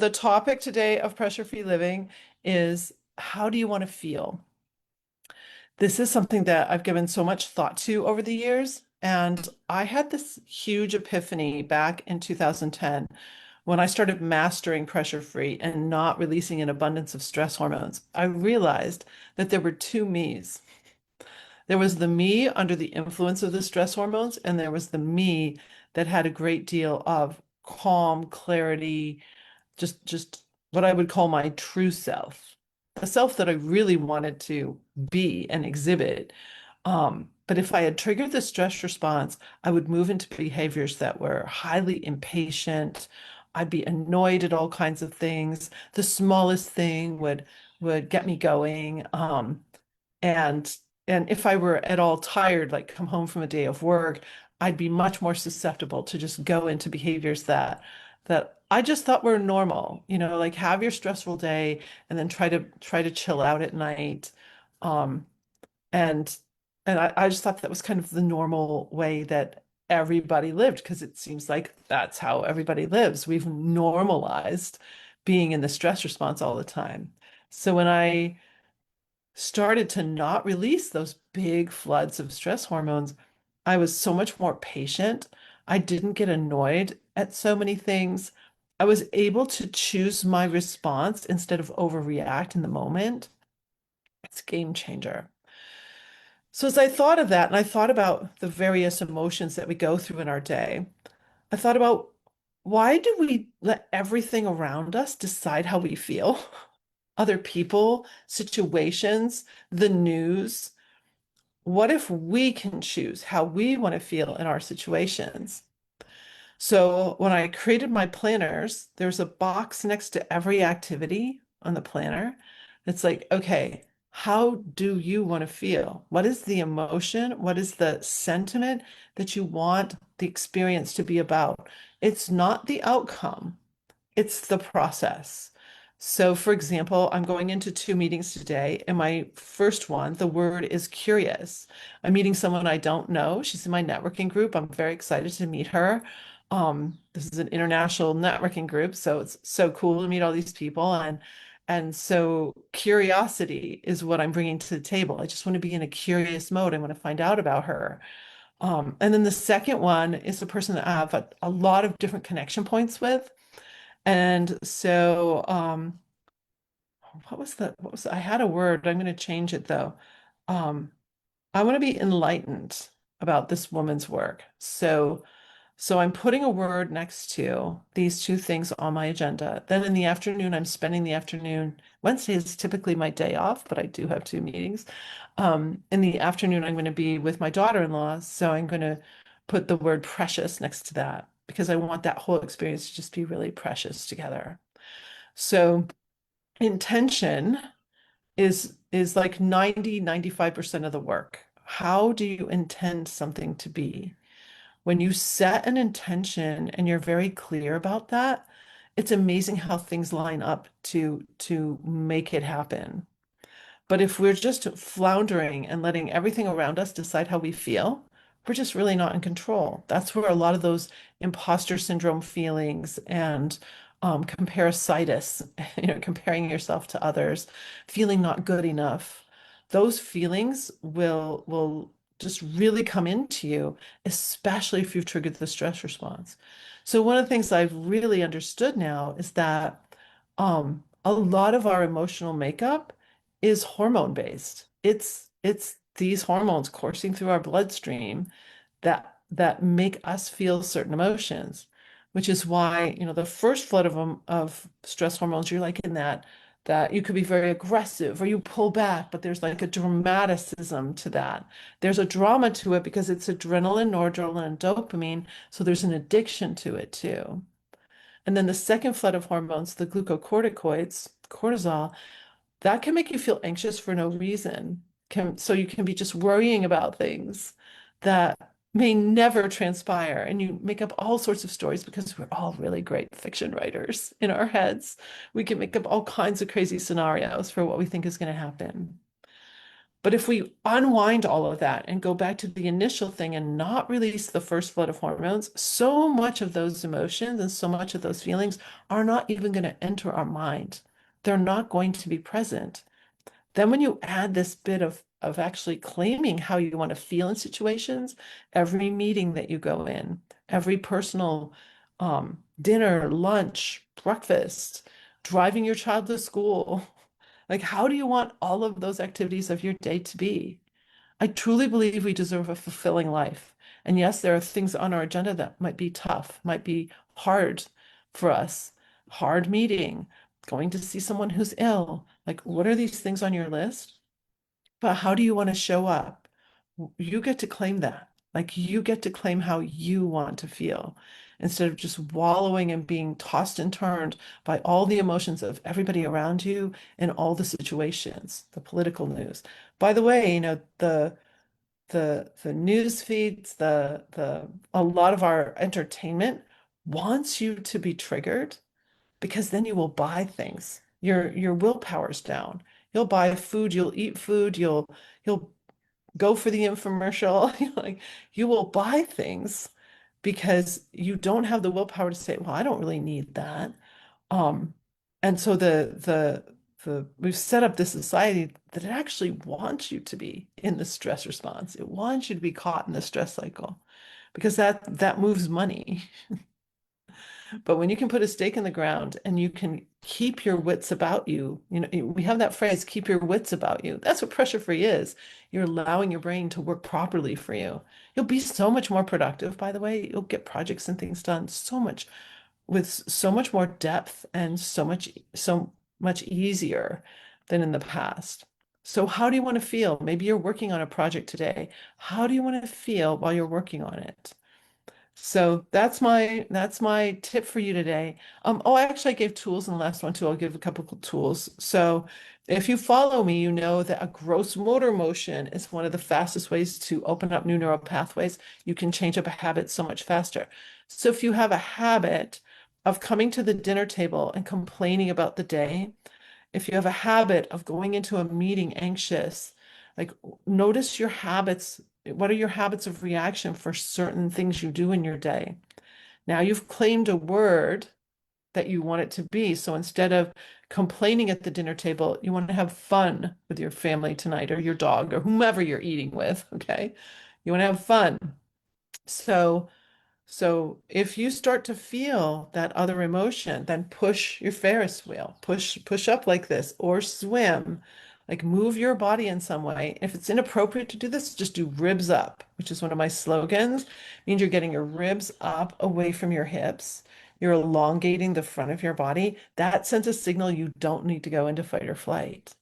The topic today of pressure-free living is how do you want to feel? This is something that I've given so much thought to over the years. And I had this huge epiphany back in 2010 when I started mastering pressure-free and not releasing an abundance of stress hormones. I realized that there were two me's. There was the me under the influence of the stress hormones, and there was the me that had a great deal of calm, clarity, just what I would call my true self, the self that I really wanted to be and exhibit. But if I had triggered the stress response, I would move into behaviors that were highly impatient. I'd be annoyed at all kinds of things. The smallest thing would get me going. And if I were at all tired, like come home from a day of work, I'd be much more susceptible to just go into behaviors that I just thought were normal, like have your stressful day and then try to chill out at night. Um, and I just thought that was kind of the normal way that everybody lived because it seems like that's how everybody lives. We've normalized being in the stress response all the time. So when I started to not release those big floods of stress hormones, I was so much more patient. I didn't get annoyed at so many things. I was able to choose my response instead of overreact in the moment. It's a game changer. So as I thought of that, and I thought about the various emotions that we go through in our day, I thought about why do we let everything around us decide how we feel? Other people, situations, the news. What if we can choose how we want to feel in our situations? So when I created my planners, there's a box next to every activity on the planner. It's like, okay, how do you want to feel? What is the emotion? What is the sentiment that you want the experience to be about? It's not the outcome. It's the process. So, for example, I'm going into two meetings today, and my first one, the word is curious. I'm meeting someone I don't know. She's in my networking group. I'm very excited to meet her. This is an international networking group, so it's so cool to meet all these people. And so curiosity is what I'm bringing to the table. I just want to be in a curious mode. I want to find out about her. And then the second one is a person that I have a lot of different connection points with. And so, I had a word, I'm going to change it though. Um, I want to be enlightened about this woman's work. So I'm putting a word next to these two things on my agenda. Then in the afternoon, I'm spending the afternoon. Wednesday is typically my day off, but I do have two meetings. In the afternoon, I'm going to be with my daughter-in-law. So I'm going to put the word precious next to that because I want that whole experience to just be really precious together. So intention is like 95% of the work. How do you intend something to be? When you set an intention and you're very clear about that, it's amazing how things line up to make it happen. But if we're just floundering and letting everything around us decide how we feel, we're just really not in control. That's where a lot of those imposter syndrome feelings and comparasitis, comparing yourself to others, feeling not good enough, those feelings will just really come into you, especially if you've triggered the stress response. So one of the things I've really understood now is that a lot of our emotional makeup is hormone based. It's these hormones coursing through our bloodstream that make us feel certain emotions, which is why, the first flood of stress hormones, you're like in that you could be very aggressive or you pull back, but there's like a dramaticism to that. There's a drama to it because it's adrenaline, noradrenaline, and dopamine, so there's an addiction to it too. And then the second flood of hormones, the glucocorticoids, cortisol, that can make you feel anxious for no reason. So you can be just worrying about things that may never transpire. And you make up all sorts of stories because we're all really great fiction writers in our heads. We can make up all kinds of crazy scenarios for what we think is going to happen. But if we unwind all of that and go back to the initial thing and not release the first flood of hormones, so much of those emotions and so much of those feelings are not even going to enter our mind. They're not going to be present. Then when you add this bit of actually claiming how you want to feel in situations, every meeting that you go in, every personal dinner, lunch, breakfast, driving your child to school, like how do you want all of those activities of your day to be? I truly believe we deserve a fulfilling life. And yes, there are things on our agenda that might be tough, might be hard for us. Hard meeting, going to see someone who's ill. Like, what are these things on your list? But how do you want to show up? You get to claim that. Like, you get to claim how you want to feel instead of just wallowing and being tossed and turned by all the emotions of everybody around you in all the situations, the political news. By the way, the news feeds, the a lot of our entertainment wants you to be triggered because then you will buy things. Your willpower's down. You'll buy food, you'll eat food, you'll go for the infomercial. Like you will buy things because you don't have the willpower to say, well, I don't really need that. Um, and so the we've set up this society that it actually wants you to be in the stress response. It wants you to be caught in the stress cycle because that moves money. But when you can put a stake in the ground and you can keep your wits about you, we have that phrase, keep your wits about you. That's what pressure free is. You're allowing your brain to work properly for you. You'll be so much more productive, by the way. You'll get projects and things done so much with so much more depth and so much easier than in the past. So how do you want to feel? Maybe you're working on a project today. How do you want to feel while you're working on it? So that's my tip for you today. Oh, actually, I gave tools in the last one too. I'll give a couple of tools. So if you follow me, you know that a gross motor motion is one of the fastest ways to open up new neural pathways. You can change up a habit so much faster. So if you have a habit of coming to the dinner table and complaining about the day, if you have a habit of going into a meeting anxious, like notice your habits. What are your habits of reaction for certain things you do in your day? Now you've claimed a word that you want it to be. So instead of complaining at the dinner table, you want to have fun with your family tonight or your dog or whomever you're eating with. Okay. You want to have fun. So so if you start to feel that other emotion, then push your Ferris wheel, push up like this, or swim, like move your body in some way. If it's inappropriate to do this, just do ribs up, which is one of my slogans. It means you're getting your ribs up away from your hips. You're elongating the front of your body. That sends a signal you don't need to go into fight or flight.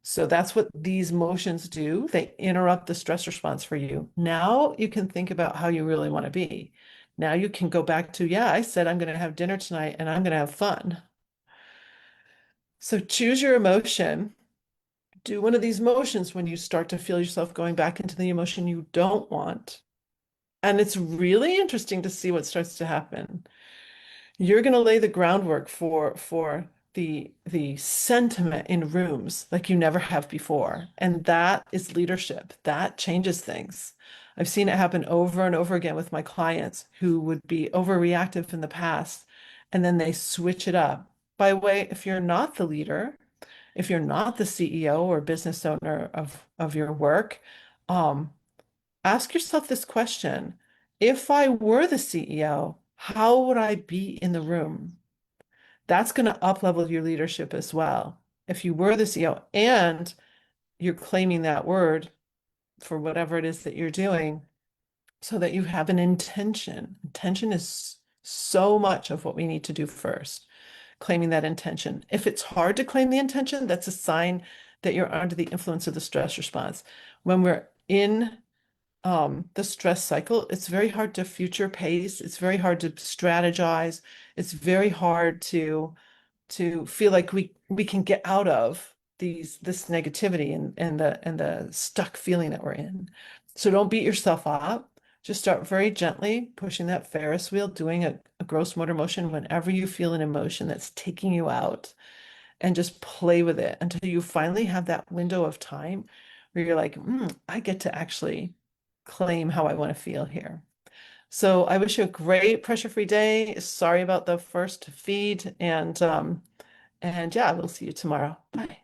So that's what these motions do. They interrupt the stress response for you. Now you can think about how you really want to be. Now you can go back to, yeah, I said I'm going to have dinner tonight and I'm going to have fun. So choose your emotion. Do one of these motions when you start to feel yourself going back into the emotion you don't want. And it's really interesting to see what starts to happen. You're going to lay the groundwork for the sentiment in rooms like you never have before. And that is leadership. That changes things. I've seen it happen over and over again with my clients who would be overreactive in the past, and then they switch it up. By the way, if you're not the leader, if you're not the CEO or business owner of your work, um, ask yourself this question. If I were the CEO, how would I be in the room? That's going to up level your leadership as well. If you were the CEO and you're claiming that word for whatever it is that you're doing, so that you have an intention. Intention is so much of what we need to do first, claiming that intention. If it's hard to claim the intention, that's a sign that you're under the influence of the stress response. When we're in the stress cycle, it's very hard to future pace. It's very hard to strategize. It's very hard to feel like we can get out of this negativity and the stuck feeling that we're in. So don't beat yourself up. Just start very gently pushing that Ferris wheel, doing a gross motor motion whenever you feel an emotion that's taking you out, and just play with it until you finally have that window of time where you're like, I get to actually claim how I want to feel here. So I wish you a great pressure-free day. Sorry about the first feed, and yeah, we'll see you tomorrow. Bye.